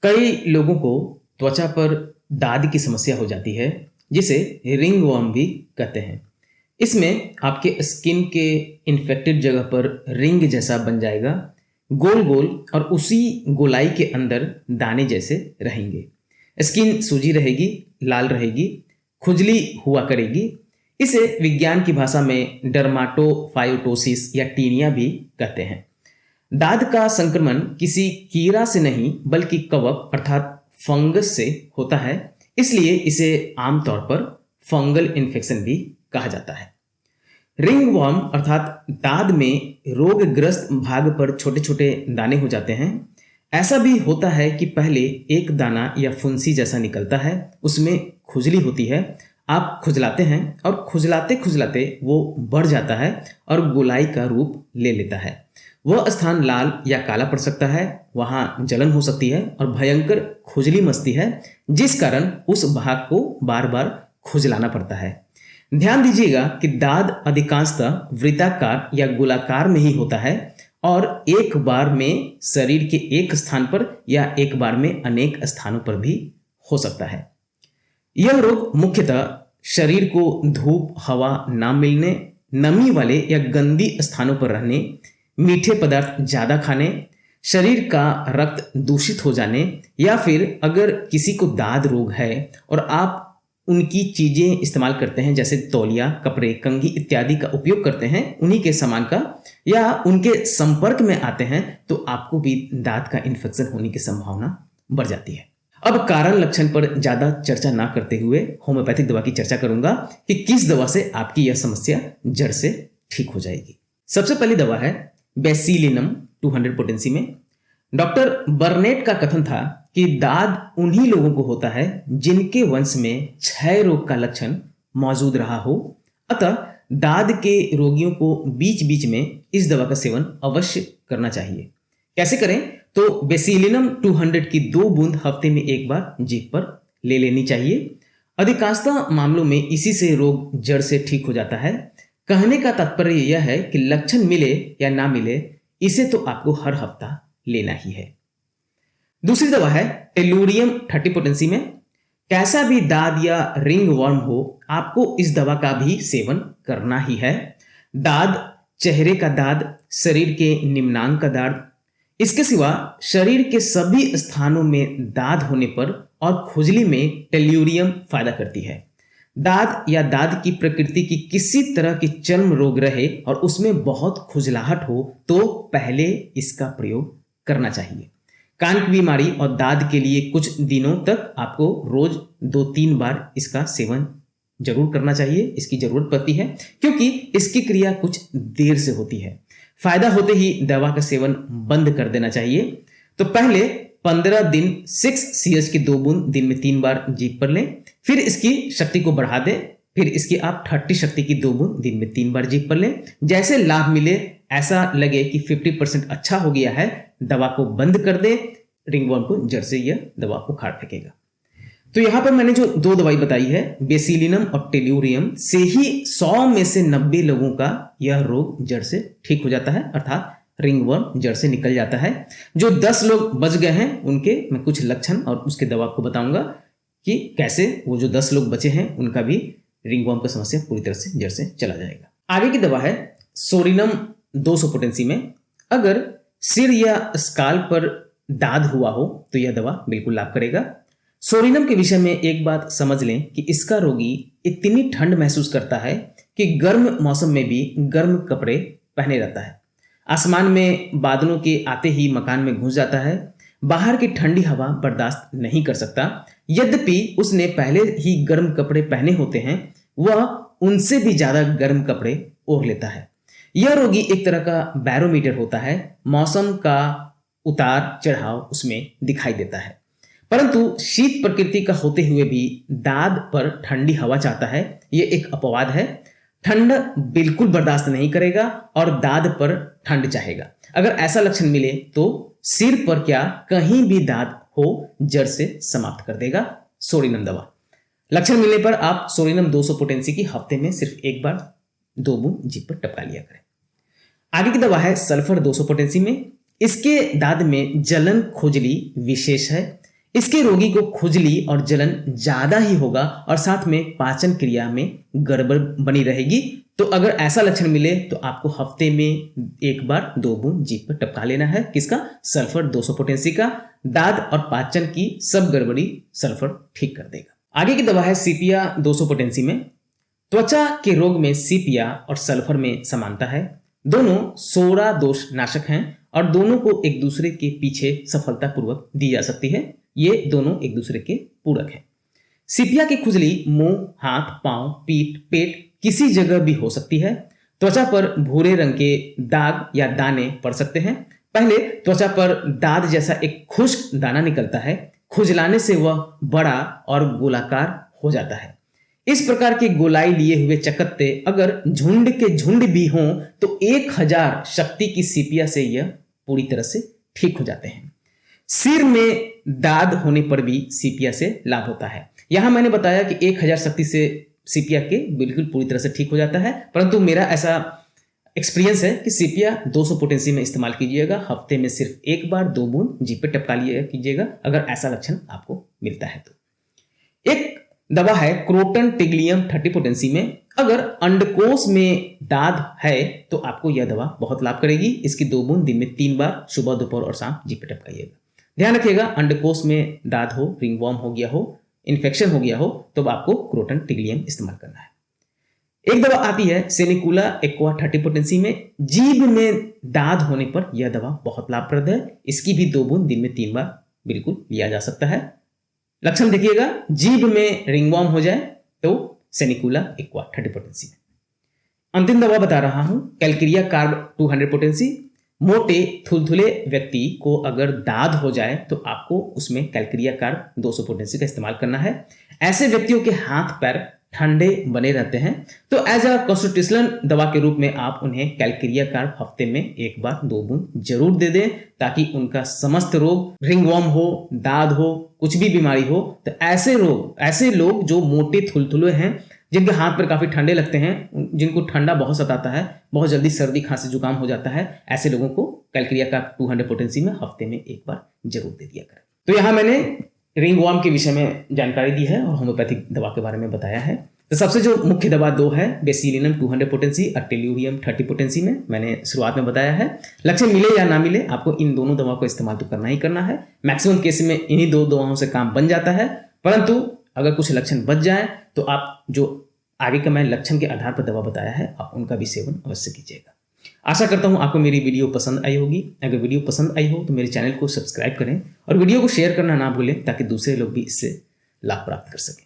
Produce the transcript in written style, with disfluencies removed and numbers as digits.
कई लोगों को त्वचा पर दाद की समस्या हो जाती है, जिसे रिंग वर्म भी कहते हैं। इसमें आपके स्किन के इन्फेक्टेड जगह पर रिंग जैसा बन जाएगा, गोल गोल, और उसी गोलाई के अंदर दाने जैसे रहेंगे। स्किन सूजी रहेगी, लाल रहेगी, खुजली हुआ करेगी। इसे विज्ञान की भाषा में डर्माटोफाइटोसिस या टीनिया भी कहते हैं। दाद का संक्रमण किसी कीड़ा से नहीं बल्कि कवक अर्थात फंगस से होता है, इसलिए इसे आमतौर पर फंगल इन्फेक्शन भी कहा जाता है। रिंग वर्म अर्थात दाद में रोगग्रस्त भाग पर छोटे छोटे दाने हो जाते हैं। ऐसा भी होता है कि पहले एक दाना या फुंसी जैसा निकलता है, उसमें खुजली होती है, आप खुजलाते हैं और खुजलाते खुजलाते वो बढ़ जाता है और गोलाई का रूप ले लेता है। वह स्थान लाल या काला पड़ सकता है, वहां जलन हो सकती है और भयंकर खुजली मचती है, जिस कारण उस भाग को बार बार खुजलाना पड़ता है। ध्यान दीजिएगा कि दाद अधिकांशतः वृत्ताकार या गोलाकार में ही होता है और एक बार में शरीर के एक स्थान पर या एक बार में अनेक स्थानों पर भी हो सकता है। यह रोग मुख्यतः शरीर को धूप, हवा ना मिलने, नमी वाले या गंदी स्थानों पर रहने, मीठे पदार्थ ज्यादा खाने, शरीर का रक्त दूषित हो जाने, या फिर अगर किसी को दाद रोग है और आप उनकी चीजें इस्तेमाल करते हैं जैसे तौलिया, कपड़े, कंघी इत्यादि का उपयोग करते हैं उन्हीं के सामान का, या उनके संपर्क में आते हैं, तो आपको भी दांत का इन्फेक्शन होने की संभावना बढ़ जाती है। अब कारण लक्षण पर ज्यादा चर्चा ना करते हुए होम्योपैथिक दवा की चर्चा करूंगा कि किस दवा से आपकी यह समस्या जड़ से ठीक हो जाएगी। सबसे पहली दवा है बेसिलिनम 200 पोटेंसी में। डॉक्टर बर्नेट का कथन था कि दाद उन्हीं लोगों को होता है जिनके वंश में क्षय रोग का लक्षण मौजूद रहा हो। अतः दाद के रोगियों को बीच बीच में इस दवा का सेवन अवश्य करना चाहिए। कैसे करें? तो बेसिलिनम 200 की 2 बूंद हफ्ते में एक बार जीभ पर ले लेनी चाहिए। अधिकांशतः मामलों में इसी से रोग जड़ से ठीक हो जाता है। कहने का तात्पर्य यह है कि लक्षण मिले या ना मिले, इसे तो आपको हर हफ्ता लेना ही है। दूसरी दवा है टेलुरियम 30 पोटेंसी में। कैसा भी दाद या रिंग वर्म हो, आपको इस दवा का भी सेवन करना ही है। दाद, चेहरे का दाद, शरीर के निम्नांग का दाद, इसके सिवा शरीर के सभी स्थानों में दाद होने पर और खुजली में टेलुरियम फायदा करती है। दाद या दाद की प्रकृति की किसी तरह की चर्म रोग रहे और उसमें बहुत खुजलाहट हो तो पहले इसका प्रयोग करना चाहिए। कान की बीमारी और दाद के लिए कुछ दिनों तक आपको रोज 2-3 बार इसका सेवन जरूर करना चाहिए। इसकी जरूरत पड़ती है क्योंकि इसकी क्रिया कुछ देर से होती है। फायदा होते ही दवा का सेवन बंद कर देना चाहिए। तो पहले 15 दिन 6 CH की 2 बूंद दिन में 3 बार जीभ पर लें, फिर इसकी शक्ति को बढ़ा दें, फिर इसकी आप 30 शक्ति की 2 बूंद दिन में 3 बार जीभ पर लें। जैसे लाभ मिले, ऐसा लगे कि 50% अच्छा हो गया है, दवा को बंद कर दे। रिंगवर्म को जड़ से यह दवा को उखाड़ फेंकेगा। तो यहां पर मैंने जो 2 दवाई बताई है, बेसिलिनम और टेलुरियम, से ही 100 में से 90 लोगों का यह रोग जड़ से ठीक हो जाता है, अर्थात रिंगवर्म जड़ से निकल जाता है। जो 10 लोग बच गए हैं उनके मैं कुछ लक्षण और उसके दवा को बताऊंगा कि कैसे वो जो 10 लोग बचे हैं उनका भी रिंगवर्म का समस्या पूरी तरह से जड़ से चला जाएगा। आगे की दवा है सोरिनम 200 पोटेंसी में। अगर सिर या स्काल पर दाद हुआ हो तो यह दवा बिल्कुल लाभ करेगा। सोरिनम के विषय में एक बात समझ लें कि इसका रोगी इतनी ठंड महसूस करता है कि गर्म मौसम में भी गर्म कपड़े पहने रहता है। आसमान में बादलों के आते ही मकान में घुस जाता है। बाहर की ठंडी हवा बर्दाश्त नहीं कर सकता। यद्यपि उसने पहले ही गर्म कपड़े पहने होते हैं, वह उनसे भी ज्यादा गर्म कपड़े ओढ़ लेता है। यह रोगी एक तरह का बैरोमीटर होता है। मौसम का उतार चढ़ाव उसमें दिखाई देता है, परंतु शीत प्रकृति का होते हुए भी दाद पर ठंडी हवा चाहता है। यह एक अपवाद है। ठंड बिल्कुल बर्दाश्त नहीं करेगा और दाद पर ठंड चाहेगा। अगर ऐसा लक्षण मिले तो सिर पर क्या कहीं भी दाद हो जड़ से समाप्त कर देगा सोरिनम दवा। लक्षण मिलने पर आप सोरिनम 200 पोटेंसी की हफ्ते में सिर्फ एक बार 2 बूंद जीभ पर टपका लिया करें। आगे की दवा है सल्फर 200 पोटेंसी में। इसके दाद में जलन खुजली विशेष है। इसके रोगी को खुजली और जलन ज्यादा ही होगा और साथ में पाचन क्रिया में गड़बड़ बनी रहेगी। तो अगर ऐसा लक्षण मिले तो आपको हफ्ते में एक बार 2 बूंद जीभ पर टपका लेना है। किसका? सल्फर 200 पोटेंसी का। दाद और पाचन की सब गड़बड़ी सल्फर ठीक कर देगा। आगे की दवा है सीपिया 200 पोटेंसी में। त्वचा के रोग में सीपिया और सल्फर में समानता है। दोनों सोरा दोष नाशक हैं और दोनों को एक दूसरे के पीछे सफलतापूर्वक दी जा सकती है। ये दोनों एक दूसरे के पूरक हैं। सीपिया की खुजली मुंह, हाथ, पांव, पीठ, पेट किसी जगह भी हो सकती है। त्वचा पर भूरे रंग के दाग या दाने पड़ सकते हैं। पहले त्वचा पर दाद जैसा एक खुश्क दाना निकलता है। खुजलाने से वह बड़ा और गोलाकार हो जाता है। इस प्रकार के गोलाई लिए हुए चकत्ते अगर झुंड के झुंड भी हों तो 1000 शक्ति की सीपिया से यह पूरी तरह से ठीक हो जाते हैं। सिर में दाद होने पर भी सीपिया से लाभ होता है। यहां मैंने बताया कि 1000 शक्ति से सीपिया के बिल्कुल पूरी तरह से ठीक हो जाता है, परंतु मेरा ऐसा एक्सपीरियंस है कि सीपिया 200 पोटेंसी में इस्तेमाल कीजिएगा। हफ्ते में सिर्फ एक बार 2 बूंद जीभ पे टपका लिया कीजिएगा अगर ऐसा लक्षण आपको मिलता है तो। एक दवा है क्रोटन टिग्लियम 30 पोटेंसी में। अगर अंडकोश में दाद है तो आपको यह दवा बहुत लाभ करेगी। इसकी 2 बूंद दिन में 3 बार सुबह, दोपहर और शाम जीभ पे टपकाइएगा। ध्यान रखिएगा, अंडकोश में दाद हो, रिंगवॉर्म हो गया हो, इन्फेक्शन हो गया हो तो आपको क्रोटन टिग्लियम इस्तेमाल करना है। एक दवा आती है सेनिकुला एक्वा 30 पोटेंसी में। जीभ में दाद होने पर यह दवा बहुत लाभप्रद है। इसकी भी 2 बूंद दिन में 3 बार बिल्कुल लिया जा सकता है। लक्षण देखिएगा, जीभ में रिंगवॉर्म हो जाए तो सेनिकुला एक्वा 30 पोटेंसी में। अंतिम दवा बता रहा हूं, कैलकेरिया कार्ब 200 पोटेंसी। मोटे थुलथुले व्यक्ति को अगर दाद हो जाए तो आपको उसमें कैलकेरिया कार्ब 200 पोटेंसी का इस्तेमाल करना है। ऐसे व्यक्तियों के हाथ पैर ठंडे बने रहते हैं तो एज अ कॉन्स्टिट्यूशनल दवा के रूप में आप उन्हें कैलकेरिया कार्ब हफ्ते में एक बार 2 बूंद जरूर दे दें, ताकि उनका समस्त रोग, रिंगवॉर्म हो, दाद हो, कुछ भी बीमारी हो, तो ऐसे लोग जो मोटे थुलथुले हैं, जिनके हाथ पर काफी ठंडे लगते हैं, जिनको ठंडा बहुत सताता है, बहुत जल्दी सर्दी खांसी जुकाम हो जाता है, ऐसे लोगों को कैलकेरिया कार्ब 200 पोटेंसी में हफ्ते में एक बार जरूर दे दिया करें। तो यहाँ मैंने रिंगवॉर्म के विषय में जानकारी दी है और होम्योपैथिक दवा के बारे में बताया है। तो सबसे जो मुख्य दवा 2 है, बेसिलिनम 200 पोटेंसी और टेल्यूरियम 30 पोटेंसी में, मैंने शुरुआत में बताया है। लक्षण मिले या ना मिले, आपको इन दोनों दवाओं को इस्तेमाल तो करना ही करना है। मैक्सिमम केस में इन्हीं 2 दवाओं से काम बन जाता है, परंतु अगर कुछ लक्षण बच जाए तो आप जो आगे का मैं लक्षण के आधार पर दवा बताया है, आप उनका भी सेवन अवश्य कीजिएगा। आशा करता हूं आपको मेरी वीडियो पसंद आई होगी। अगर वीडियो पसंद आई हो तो मेरे चैनल को सब्सक्राइब करें और वीडियो को शेयर करना ना भूलें, ताकि दूसरे लोग भी इससे लाभ प्राप्त कर सकें।